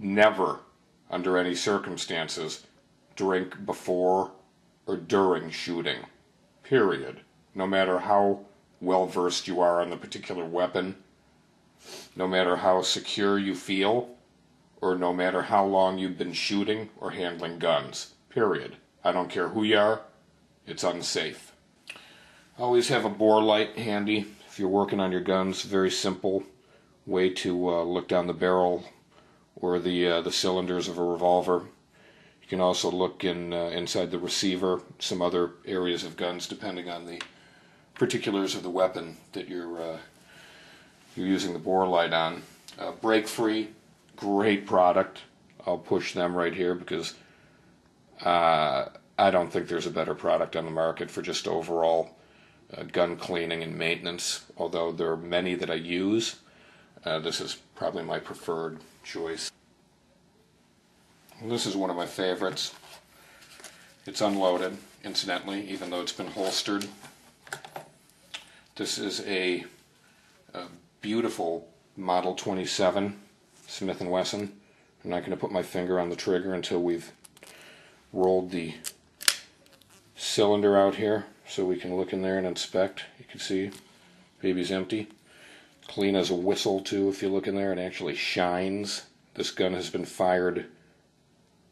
never, under any circumstances, drink before or during shooting. Period. No matter how well versed you are on the particular weapon, no matter how secure you feel, or no matter how long you've been shooting or handling guns. Period. I don't care who you are, it's unsafe. Always have a bore light handy if you're working on your guns. Very simple way to look down the barrel or the cylinders of a revolver. You can also look inside the receiver, some other areas of guns, depending on the particulars of the weapon that you're using the bore light on. Break Free, great product. I'll push them right here because I don't think there's a better product on the market for just overall gun cleaning and maintenance. Although there are many that I use, this is probably my preferred choice. This is one of my favorites. It's unloaded, incidentally, even though it's been holstered. This is a beautiful Model 27 Smith & Wesson. I'm not going to put my finger on the trigger until we've rolled the cylinder out here so we can look in there and inspect. You can see baby's empty. Clean as a whistle too. If you look in there, it actually shines. This gun has been fired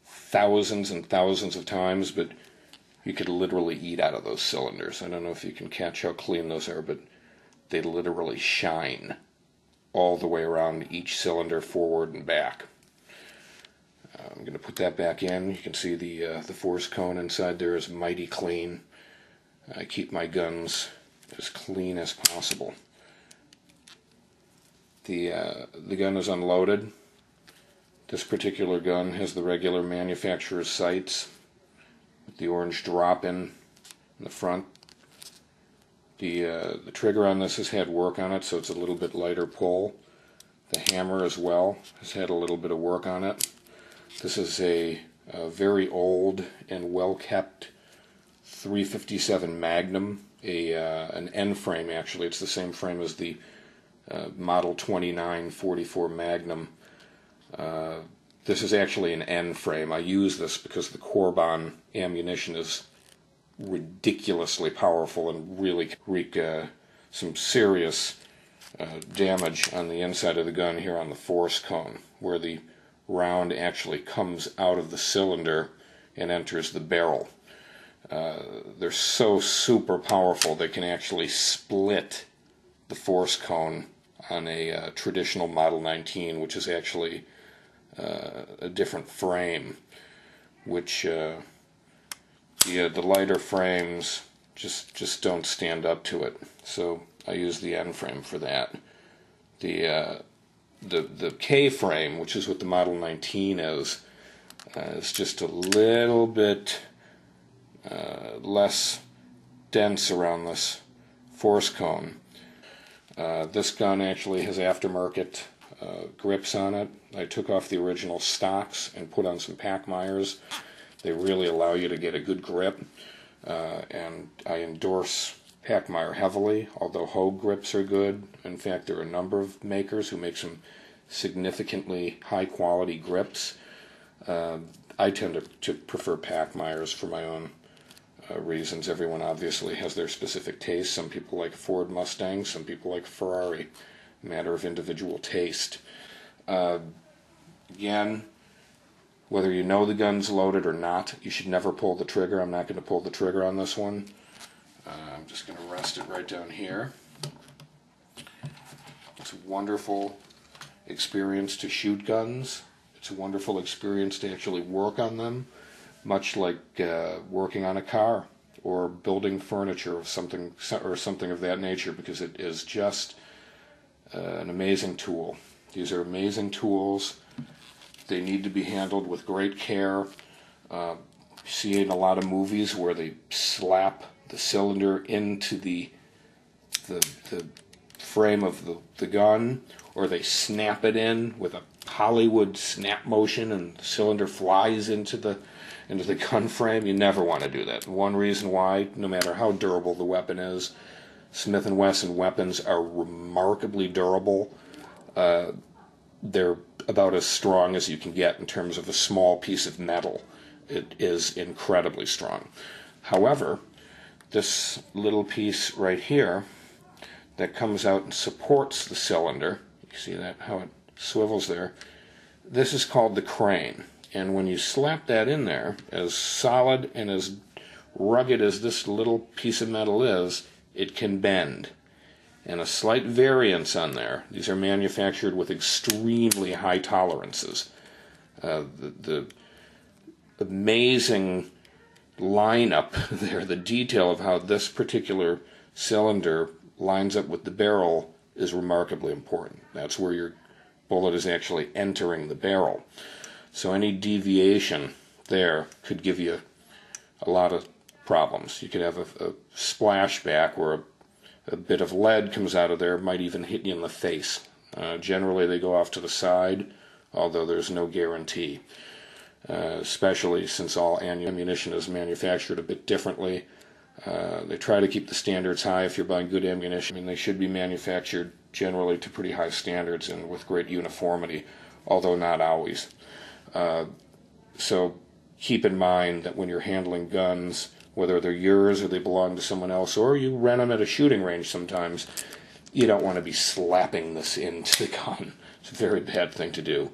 thousands and thousands of times, but you could literally eat out of those cylinders. I don't know if you can catch how clean those are, but they literally shine all the way around each cylinder, forward and back. I'm going to put that back in. You can see the force cone inside there is mighty clean. I keep my guns as clean as possible. The gun is unloaded. This particular gun has the regular manufacturer's sights with the orange drop-in the front. The trigger on this has had work on it, so it's a little bit lighter pull. The hammer as well has had a little bit of work on it. This is a very old and well-kept 357 Magnum, an N frame actually. It's the same frame as the Model 2944 Magnum. This is actually an N frame. I use this because the Corbon ammunition is ridiculously powerful and really wreak some serious damage on the inside of the gun here on the force cone, where the round actually comes out of the cylinder and enters the barrel. They're so super powerful they can actually split the force cone on a traditional Model 19, which is actually a different frame, which the lighter frames just don't stand up to it. So I use the N frame for that. The K frame, which is what the Model 19 is just a little bit less dense around this force cone. This gun actually has aftermarket grips on it. I took off the original stocks and put on some Pachmeyers. They really allow you to get a good grip, and I endorse Pachmeyer heavily, although Hogue grips are good. In fact, there are a number of makers who make some significantly high quality grips. I tend to prefer Pachmeyers for my own reasons. Everyone obviously has their specific taste. Some people like Ford Mustang, some people like Ferrari. Matter of individual taste. Again, whether you know the gun's loaded or not, you should never pull the trigger. I'm not going to pull the trigger on this one. I'm just going to rest it right down here. It's a wonderful experience to shoot guns. It's a wonderful experience to actually work on them, much like working on a car or building furniture or something of that nature, because it is just an amazing tool. These are amazing tools. They need to be handled with great care. You see in a lot of movies where they slap the cylinder into the frame of the gun, or they snap it in with a Hollywood snap motion and the cylinder flies into the gun frame. You never want to do that. One reason why, no matter how durable the weapon is, Smith & Wesson weapons are remarkably durable. They're about as strong as you can get in terms of a small piece of metal. It is incredibly strong. However, this little piece right here that comes out and supports the cylinder, you see that, how it swivels there, this is called the crane. And when you slap that in there, as solid and as rugged as this little piece of metal is, it can bend. And a slight variance on there. These are manufactured with extremely high tolerances. The amazing lineup there, the detail of how this particular cylinder lines up with the barrel is remarkably important. That's where your bullet is actually entering the barrel. So any deviation there could give you a lot of problems. You could have a splashback where a bit of lead comes out of there, might even hit you in the face. Generally they go off to the side, although there's no guarantee. Especially since all ammunition is manufactured a bit differently. They try to keep the standards high if you're buying good ammunition. I mean, they should be manufactured generally to pretty high standards and with great uniformity, although not always. So keep in mind that when you're handling guns, whether they're yours or they belong to someone else, or you rent them at a shooting range sometimes, you don't want to be slapping this into the gun. It's a very bad thing to do.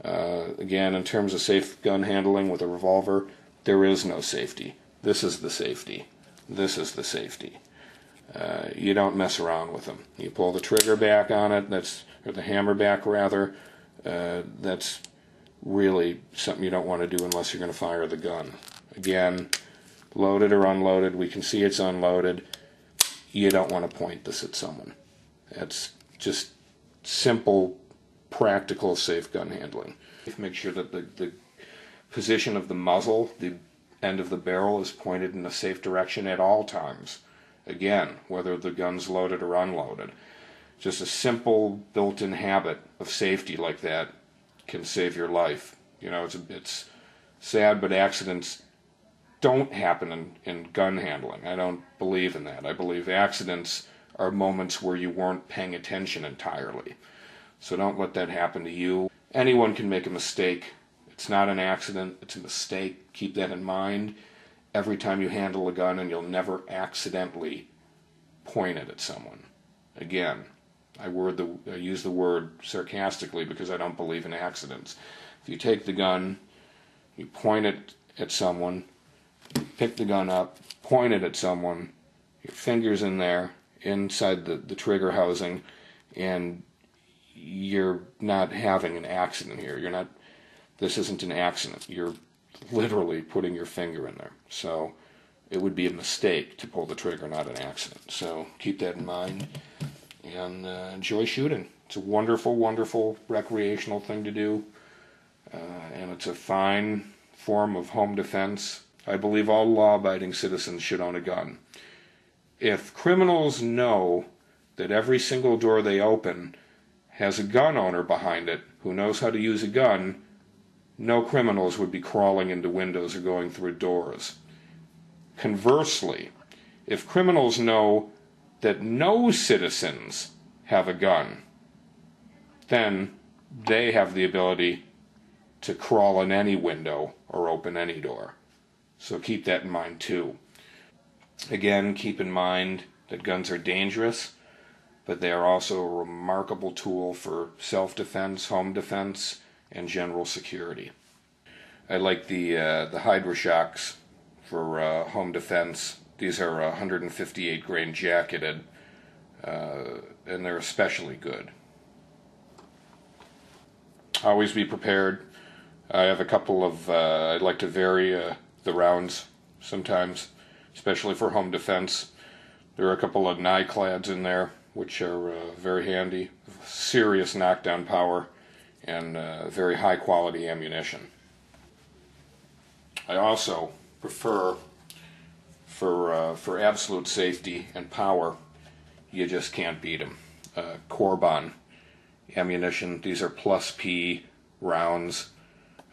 Again, in terms of safe gun handling with a revolver, there is no safety. This is the safety. This is the safety. You don't mess around with them. You pull the trigger back on it, or the hammer back rather, that's really something you don't want to do unless you're going to fire the gun. Again, loaded or unloaded, we can see it's unloaded. You don't want to point this at someone. That's just simple, practical, safe gun handling. Make sure that the position of the muzzle, the end of the barrel, is pointed in a safe direction at all times. Again, whether the gun's loaded or unloaded. Just a simple built-in habit of safety like that can save your life. You know, it's sad, but accidents don't happen in gun handling. I don't believe in that. I believe accidents are moments where you weren't paying attention entirely. So don't let that happen to you. Anyone can make a mistake. It's not an accident, it's a mistake. Keep that in mind every time you handle a gun, and you'll never accidentally point it at someone. Again, I use the word sarcastically because I don't believe in accidents. If you take the gun, you point it at someone, pick the gun up, point it at someone, your finger's in there, inside the trigger housing, and you're not having an accident here. This isn't an accident. You're literally putting your finger in there. So it would be a mistake to pull the trigger, not an accident. So keep that in mind and enjoy shooting. It's a wonderful, wonderful recreational thing to do, and it's a fine form of home defense. I believe all law-abiding citizens should own a gun. If criminals know that every single door they open has a gun owner behind it who knows how to use a gun, no criminals would be crawling into windows or going through doors. Conversely, if criminals know that no citizens have a gun, then they have the ability to crawl in any window or open any door. So keep that in mind too. Again, keep in mind that guns are dangerous, but they are also a remarkable tool for self-defense, home defense, and general security. I like the HydroShocks for home defense. These are 158 grain jacketed, and they're especially good. Always be prepared. I have a couple of, I'd like to vary the rounds sometimes, especially for home defense. There are a couple of Nyclads in there, which are very handy, serious knockdown power, and very high quality ammunition. I also prefer, for absolute safety and power, you just can't beat them. Corbon ammunition. These are plus P rounds.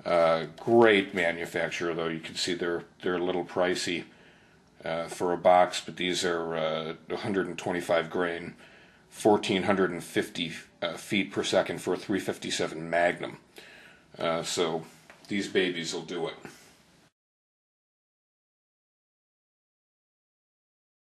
Great manufacturer, though. You can see they're a little pricey for a box, but these are 125 grain 1450 feet per second for a 357 Magnum. So these babies will do it.